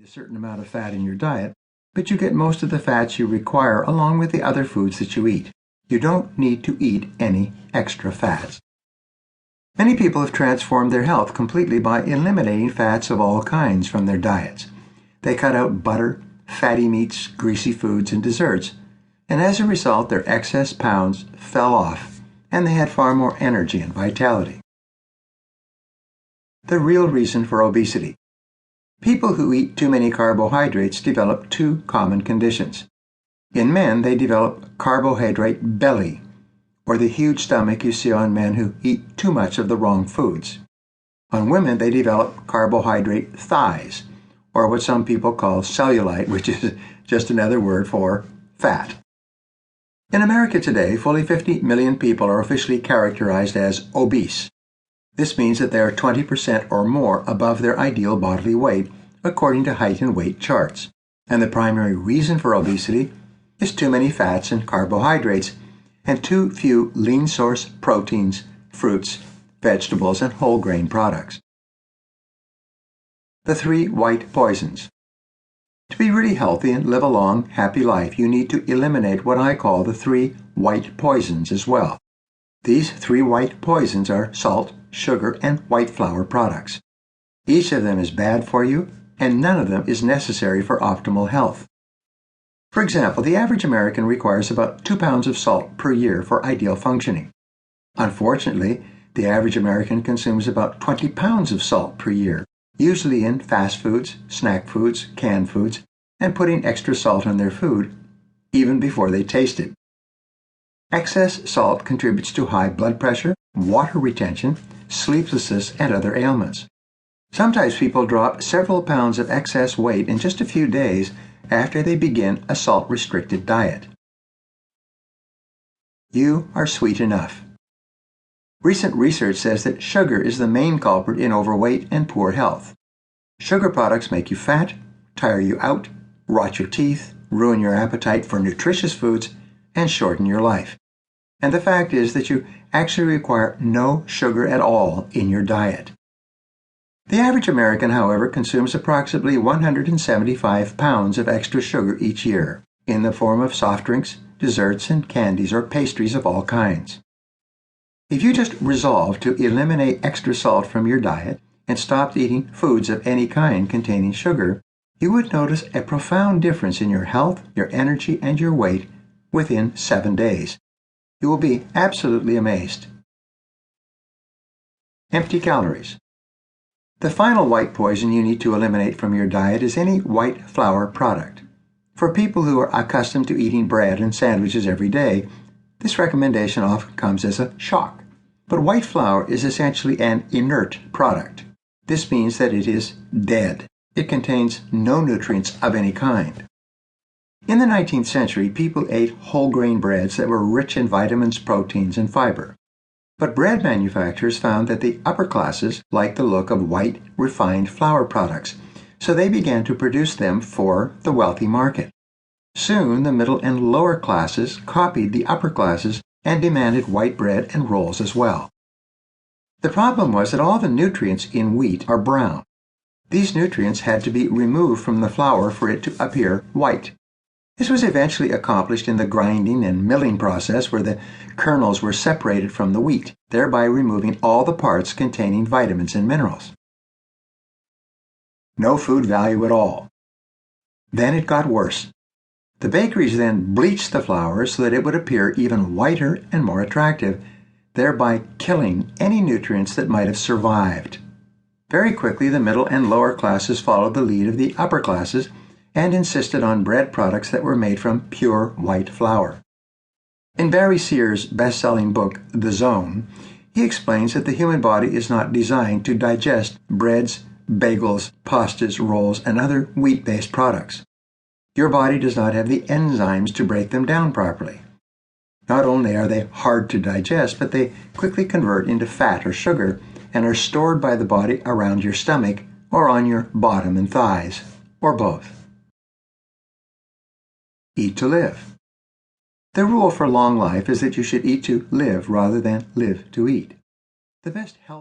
a certain amount of fat in your diet, but you get most of the fats you require along with the other foods that you eat. You don't need to eat any extra fats. Many people have transformed their health completely by eliminating fats of all kinds from their diets. They cut out butter, fatty meats, greasy foods, and desserts, and as a result their excess pounds fell off and they had far more energy and vitality. The real reason for obesity. People who eat too many carbohydrates develop two common conditions. In men, they develop carbohydrate belly, or the huge stomach you see on men who eat too much of the wrong foods. On women, they develop carbohydrate thighs, or what some people call cellulite, which is just another word for fat. In America today, fully 50 million people are officially characterized as obese. This means that they are 20% or more above their ideal bodily weight, according to height and weight charts. And the primary reason for obesity is too many fats and carbohydrates, and too few lean source proteins, fruits, vegetables, and whole grain products. The three white poisons. To be really healthy and live a long, happy life, you need to eliminate what I call the three white poisons as well. These three white poisons are salt, sugar, and white flour products. Each of them is bad for you, and none of them is necessary for optimal health. For example, the average American requires about 2 pounds of salt per year for ideal functioning. Unfortunately, the average American consumes about 20 pounds of salt per year, usually in fast foods, snack foods, canned foods, and putting extra salt on their food even before they taste it. Excess salt contributes to high blood pressure, water retention, sleeplessness, and other ailments. Sometimes people drop several pounds of excess weight in just a few days after they begin a salt-restricted diet. You are sweet enough. Recent research says that sugar is the main culprit in overweight and poor health. Sugar products make you fat, tire you out, rot your teeth, ruin your appetite for nutritious foods, and shorten your life. And the fact is that you actually require no sugar at all in your diet. The average American, however, consumes approximately 175 pounds of extra sugar each year, in the form of soft drinks, desserts, and candies or pastries of all kinds. If you just resolve to eliminate extra salt from your diet and stopped eating foods of any kind containing sugar, you would notice a profound difference in your health, your energy, and your weight within 7 days. You will be absolutely amazed. Empty calories. The final white poison you need to eliminate from your diet is any white flour product. For people who are accustomed to eating bread and sandwiches every day, this recommendation often comes as a shock. But white flour is essentially an inert product. This means that it is dead. It contains no nutrients of any kind. In the 19th century, people ate whole grain breads that were rich in vitamins, proteins, and fiber. But bread manufacturers found that the upper classes liked the look of white, refined flour products, so they began to produce them for the wealthy market. Soon, the middle and lower classes copied the upper classes and demanded white bread and rolls as well. The problem was that all the nutrients in wheat are brown. These nutrients had to be removed from the flour for it to appear white. This was eventually accomplished in the grinding and milling process where the kernels were separated from the wheat, thereby removing all the parts containing vitamins and minerals. No food value at all. Then it got worse. The bakeries then bleached the flour so that it would appear even whiter and more attractive, thereby killing any nutrients that might have survived. Very quickly, the middle and lower classes followed the lead of the upper classes and insisted on bread products that were made from pure white flour. In Barry Sears' best-selling book, The Zone, he explains that the human body is not designed to digest breads, bagels, pastas, rolls, and other wheat-based products. Your body does not have the enzymes to break them down properly. Not only are they hard to digest, but they quickly convert into fat or sugar and are stored by the body around your stomach or on your bottom and thighs, or both. Eat to live. The rule for long life is that you should eat to live rather than live to eat. The best health